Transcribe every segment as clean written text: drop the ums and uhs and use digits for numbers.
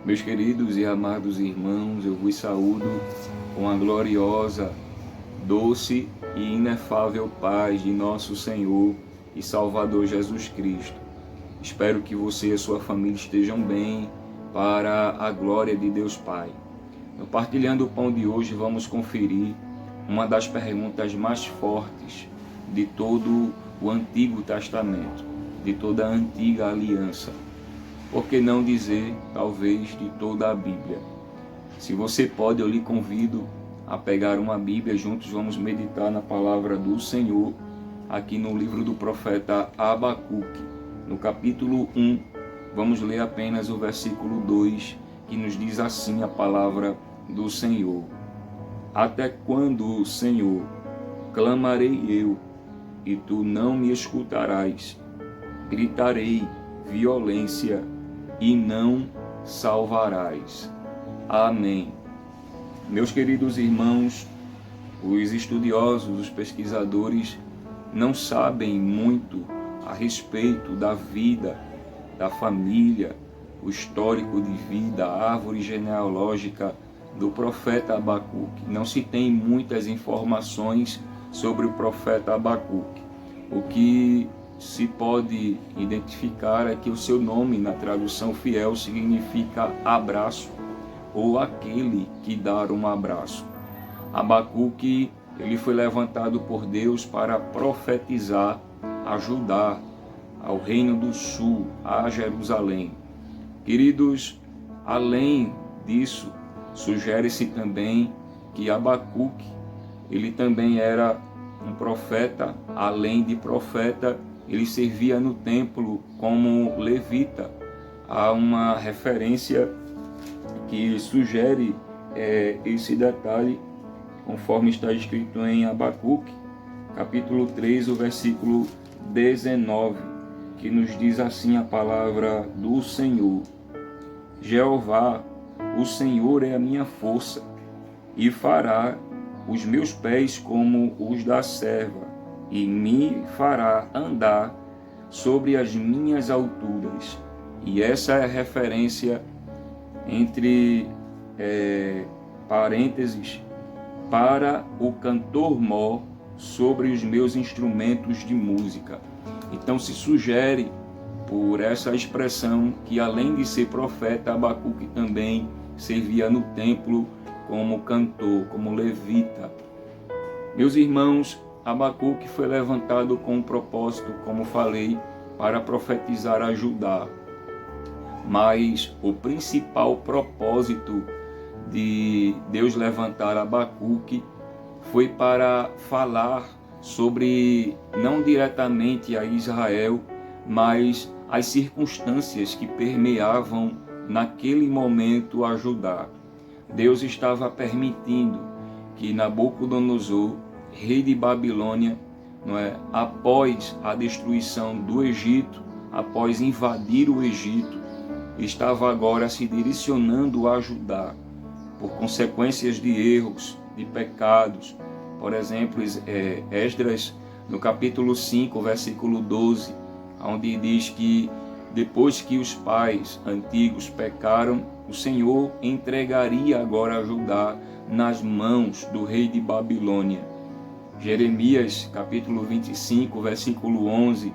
Meus queridos e amados irmãos, eu vos saúdo com a gloriosa, doce e inefável paz de nosso Senhor e Salvador Jesus Cristo. Espero que você e a sua família estejam bem para a glória de Deus Pai. No Partilhando o Pão de hoje, vamos conferir uma das perguntas mais fortes de todo o Antigo Testamento, de toda a Antiga Aliança. Por que não dizer, talvez, de toda a Bíblia? Se você pode, eu lhe convido a pegar uma Bíblia, juntos vamos meditar na palavra do Senhor, aqui no livro do profeta Abacuque, no capítulo 1, vamos ler apenas o versículo 2, que nos diz assim a palavra do Senhor. Até quando, Senhor, clamarei eu, e tu não me escutarás? Gritarei violência, e não salvarás. Amém. Meus queridos irmãos, os estudiosos, os pesquisadores não sabem muito a respeito da vida, da família, o histórico de vida, a árvore genealógica do profeta Abacuque. Não se tem muitas informações sobre o profeta Abacuque. O que se pode identificar é que o seu nome, na tradução fiel, significa abraço, ou aquele que dá um abraço. Abacuque, ele foi levantado por Deus para profetizar a Judá, ao reino do sul, a Jerusalém. Queridos, além disso, sugere-se também que Abacuque, ele também era um profeta, além de profeta, ele servia no templo como levita. Há uma referência que sugere esse detalhe, conforme está escrito em Abacuque, capítulo 3, o versículo 19, que nos diz assim a palavra do Senhor. Jeová, o Senhor é a minha força, e fará os meus pés como os da serva, e me fará andar sobre as minhas alturas. E essa é a referência entre parênteses para o cantor-mó sobre os meus instrumentos de música. Então se sugere por essa expressão que, além de ser profeta, Abacuque também servia no templo como cantor, como levita. Meus irmãos, Abacuque foi levantado com um propósito, como falei, para profetizar a Judá. Mas o principal propósito de Deus levantar Abacuque foi para falar sobre, não diretamente a Israel, mas as circunstâncias que permeavam naquele momento a Judá. Deus estava permitindo que Nabucodonosor, rei de Babilônia, após a destruição do Egito, após invadir o Egito, estava agora se direcionando a Judá, por consequências de erros, de pecados. Por exemplo, Esdras, no capítulo 5, versículo 12, onde diz que depois que os pais antigos pecaram, o Senhor entregaria agora a Judá nas mãos do rei de Babilônia. Jeremias, capítulo 25, versículo 11,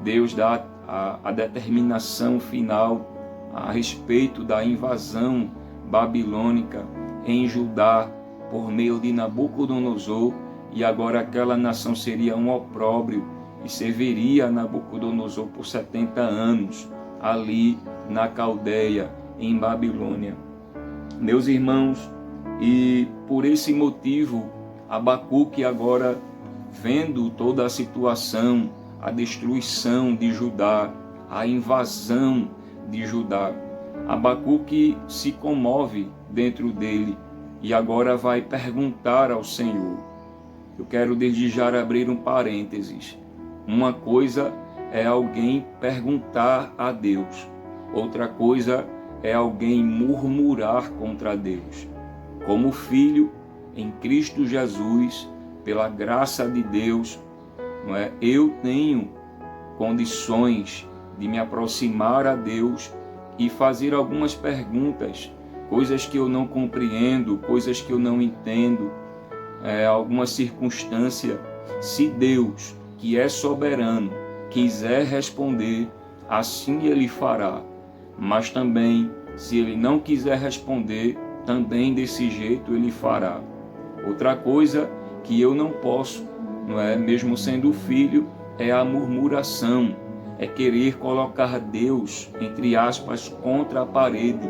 Deus dá a determinação final a respeito da invasão babilônica em Judá por meio de Nabucodonosor, e agora aquela nação seria um opróbrio e serviria a Nabucodonosor por 70 anos ali na Caldeia, em Babilônia. Meus irmãos, e por esse motivo, Abacuque agora, vendo toda a situação, a destruição de Judá, a invasão de Judá, Abacuque se comove dentro dele e agora vai perguntar ao Senhor. Eu quero desde já abrir um parênteses. Uma coisa é alguém perguntar a Deus, outra coisa é alguém murmurar contra Deus. Como filho em Cristo Jesus, pela graça de Deus, eu tenho condições de me aproximar a Deus e fazer algumas perguntas, coisas que eu não compreendo, coisas que eu não entendo, alguma circunstância. Se Deus, que é soberano, quiser responder, assim Ele fará. Mas também, se Ele não quiser responder, também desse jeito Ele fará. Outra coisa que eu não posso, não é, mesmo sendo filho, é a murmuração, é querer colocar Deus, entre aspas, contra a parede,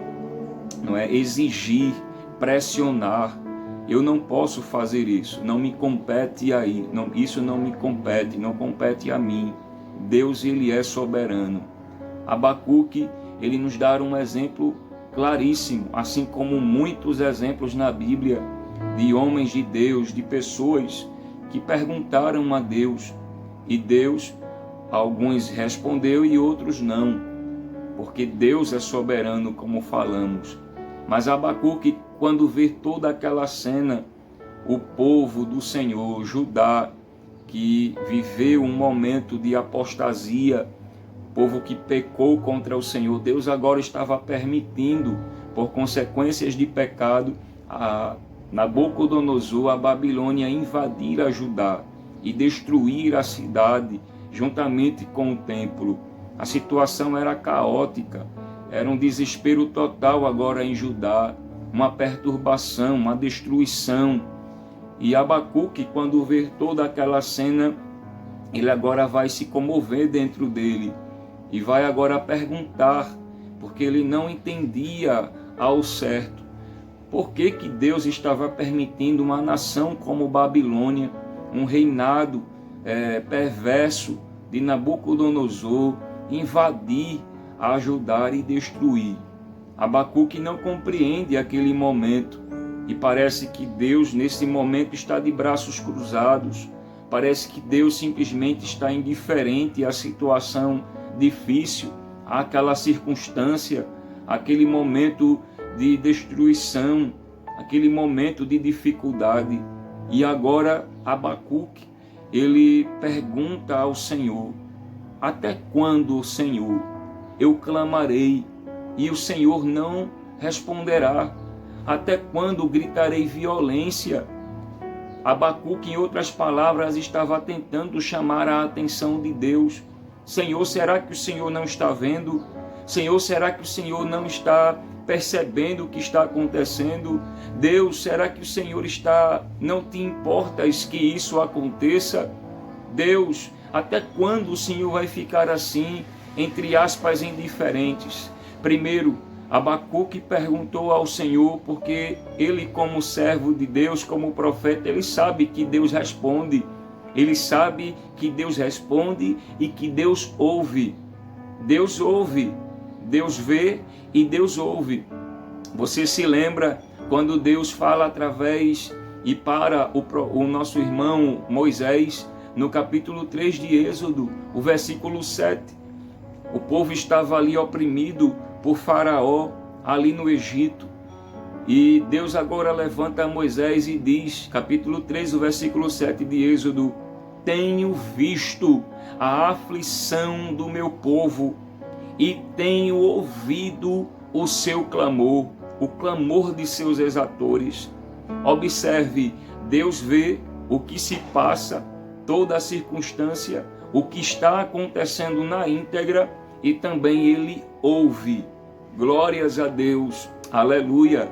não é, exigir, pressionar. Eu não posso fazer isso, não me compete aí, isso não me compete, não compete a mim. Deus, Ele é soberano. Abacuque, ele nos dá um exemplo claríssimo, assim como muitos exemplos na Bíblia de homens de Deus, de pessoas que perguntaram a Deus, e Deus, alguns respondeu e outros não, porque Deus é soberano, como falamos. Mas Abacuque, quando vê toda aquela cena, o povo do Senhor, Judá, que viveu um momento de apostasia, povo que pecou contra o Senhor, Deus agora estava permitindo, por consequências de pecado, a Nabucodonosor, a Babilônia, invadir a Judá e destruir a cidade juntamente com o templo. A situação era caótica, era um desespero total agora em Judá, uma perturbação, uma destruição. E Abacuque, quando vê toda aquela cena, ele agora vai se comover dentro dele e vai agora perguntar, porque ele não entendia ao certo por que Deus estava permitindo uma nação como Babilônia, um reinado perverso de Nabucodonosor, invadir, ajudar e destruir. Abacuque não compreende aquele momento e parece que Deus nesse momento está de braços cruzados, parece que Deus simplesmente está indiferente à situação difícil, àquela circunstância, aquele momento de destruição, aquele momento de dificuldade. E agora Abacuque, ele pergunta ao Senhor: até quando, Senhor, eu clamarei e o Senhor não responderá? Até quando gritarei violência? Abacuque, em outras palavras, estava tentando chamar a atenção de Deus. Senhor, será que o Senhor não está vendo? Senhor, será que o Senhor não está percebendo o que está acontecendo? Deus, será que o Senhor não te importas que isso aconteça? Deus, até quando o Senhor vai ficar assim, entre aspas, indiferentes? Primeiro, Abacuque perguntou ao Senhor, porque ele, como servo de Deus, como profeta, ele sabe que Deus responde. Ele sabe que Deus responde e que Deus ouve. Deus ouve, Deus vê e Deus ouve. Você se lembra quando Deus fala através e para o nosso irmão Moisés, no capítulo 3 de Êxodo, o versículo 7. O povo estava ali oprimido por Faraó, ali no Egito. E Deus agora levanta Moisés e diz, capítulo 3, o versículo 7 de Êxodo: tenho visto a aflição do meu povo e tenho ouvido o seu clamor, o clamor de seus exatores. Observe, Deus vê o que se passa, toda a circunstância, o que está acontecendo na íntegra, e também Ele ouve. Glórias a Deus, aleluia.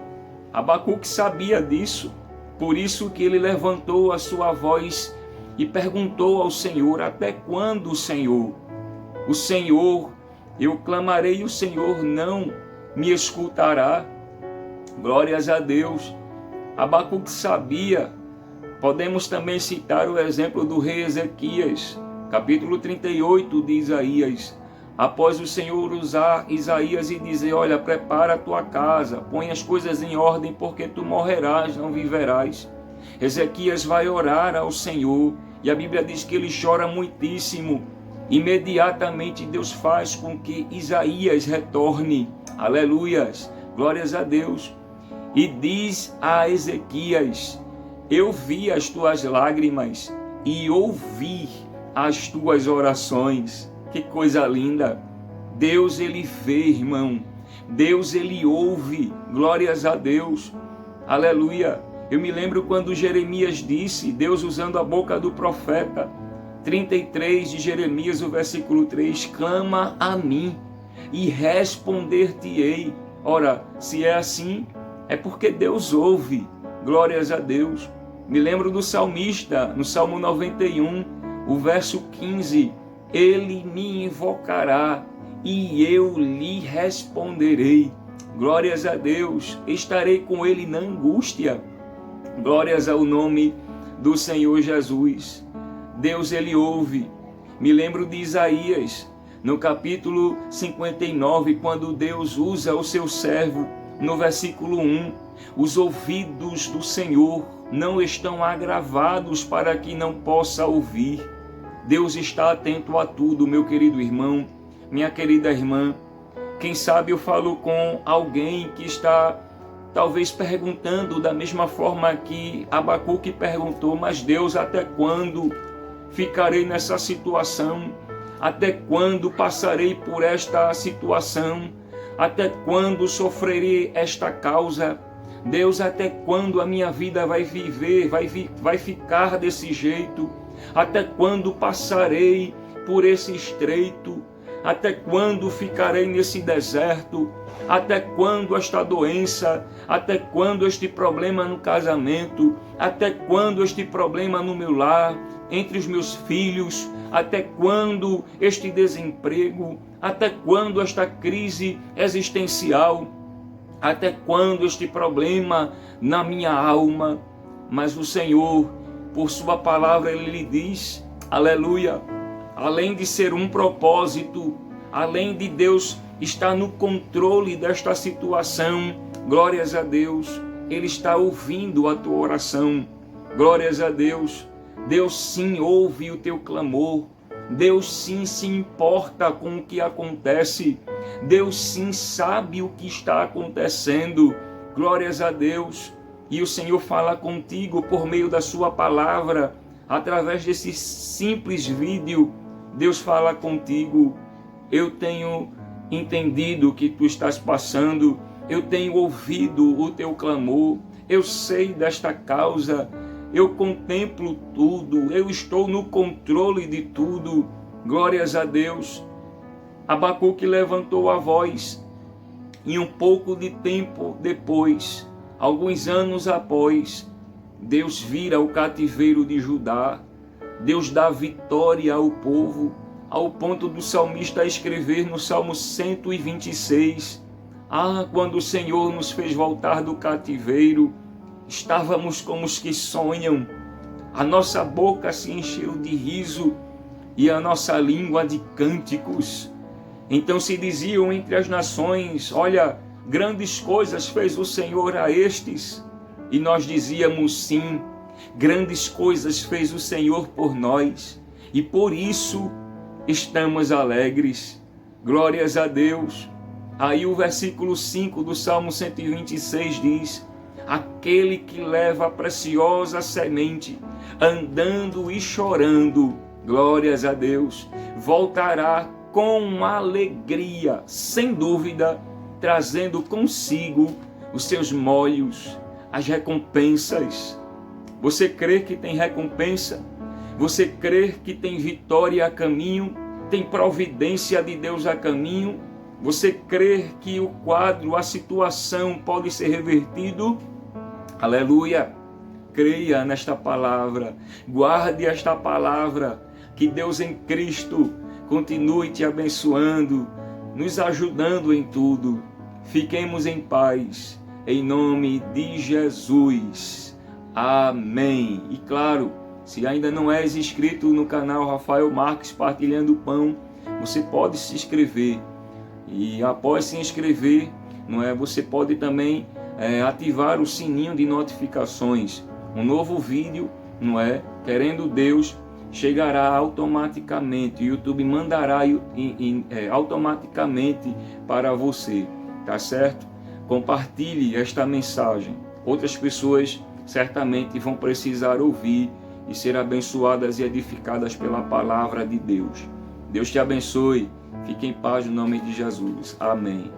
Abacuque sabia disso, por isso que ele levantou a sua voz e perguntou ao Senhor: até quando, Senhor? O Senhor, eu clamarei e o Senhor não me escutará. Glórias a Deus. Abacuque sabia. Podemos também citar o exemplo do rei Ezequias, capítulo 38 de Isaías. Após o Senhor usar Isaías e dizer: olha, prepara a tua casa, põe as coisas em ordem, porque tu morrerás, não viverás. Ezequias vai orar ao Senhor, e a Bíblia diz que ele chora muitíssimo. Imediatamente Deus faz com que Isaías retorne. Aleluias, glórias a Deus. E diz a Ezequias: eu vi as tuas lágrimas e ouvi as tuas orações. Que coisa linda! Deus, Ele vê, irmão. Deus, Ele ouve, glórias a Deus, aleluia. Eu me lembro quando Jeremias disse, Deus usando a boca do profeta, 33 de Jeremias, o versículo 3, clama a mim e responder-te-ei. Ora, se é assim, é porque Deus ouve, glórias a Deus. Me lembro do salmista, no Salmo 91, o verso 15, ele me invocará e eu lhe responderei. Glórias a Deus, estarei com ele na angústia. Glórias ao nome do Senhor Jesus. Deus, Ele ouve. Me lembro de Isaías, no capítulo 59, quando Deus usa o seu servo, no versículo 1, os ouvidos do Senhor não estão agravados para que não possa ouvir. Deus está atento a tudo, meu querido irmão, minha querida irmã. Quem sabe eu falo com alguém que está talvez perguntando da mesma forma que Abacuque perguntou, mas Deus, até quando ficarei nessa situação? Até quando passarei por esta situação? Até quando sofrerei esta causa? Deus, até quando a minha vida vai viver, vai ficar desse jeito? Até quando passarei por esse estreito? Até quando ficarei nesse deserto? Até quando esta doença? Até quando este problema no casamento? Até quando este problema no meu lar, entre os meus filhos? Até quando este desemprego? Até quando esta crise existencial? Até quando este problema na minha alma? Mas o Senhor, por sua palavra, Ele lhe diz, aleluia, além de ser um propósito, além de Deus estar no controle desta situação, glórias a Deus, Ele está ouvindo a tua oração, glórias a Deus. Deus sim ouve o teu clamor, Deus sim se importa com o que acontece, Deus sim sabe o que está acontecendo, glórias a Deus. E o Senhor fala contigo por meio da sua palavra, através desse simples vídeo. Deus fala contigo, eu tenho entendido o que tu estás passando, eu tenho ouvido o teu clamor, eu sei desta causa, eu contemplo tudo, eu estou no controle de tudo, glórias a Deus. Abacuque levantou a voz e um pouco de tempo depois, alguns anos após, Deus vira o cativeiro de Judá, Deus dá vitória ao povo, ao ponto do salmista escrever no Salmo 126, quando o Senhor nos fez voltar do cativeiro, estávamos como os que sonham, a nossa boca se encheu de riso e a nossa língua de cânticos. Então se diziam entre as nações, olha, grandes coisas fez o Senhor a estes. E nós dizíamos sim, grandes coisas fez o Senhor por nós, e por isso estamos alegres, glórias a Deus. Aí o versículo 5 do Salmo 126 diz, aquele que leva a preciosa semente, andando e chorando, glórias a Deus, voltará com alegria, sem dúvida, trazendo consigo os seus molhos, as recompensas. Você crê que tem recompensa? Você crê que tem vitória a caminho? Tem providência de Deus a caminho? Você crê que o quadro, a situação pode ser revertido? Aleluia! Creia nesta palavra, guarde esta palavra, que Deus em Cristo continue te abençoando, nos ajudando em tudo. Fiquemos em paz, em nome de Jesus. Amém. E claro, se ainda não és inscrito no canal Rafael Marques Partilhando o Pão, você pode se inscrever. E após se inscrever, você pode também ativar o sininho de notificações. Um novo vídeo, querendo Deus, chegará automaticamente. O YouTube mandará automaticamente para você, tá certo? Compartilhe esta mensagem. Outras pessoas certamente vão precisar ouvir e ser abençoadas e edificadas pela palavra de Deus. Deus te abençoe. Fique em paz no nome de Jesus. Amém.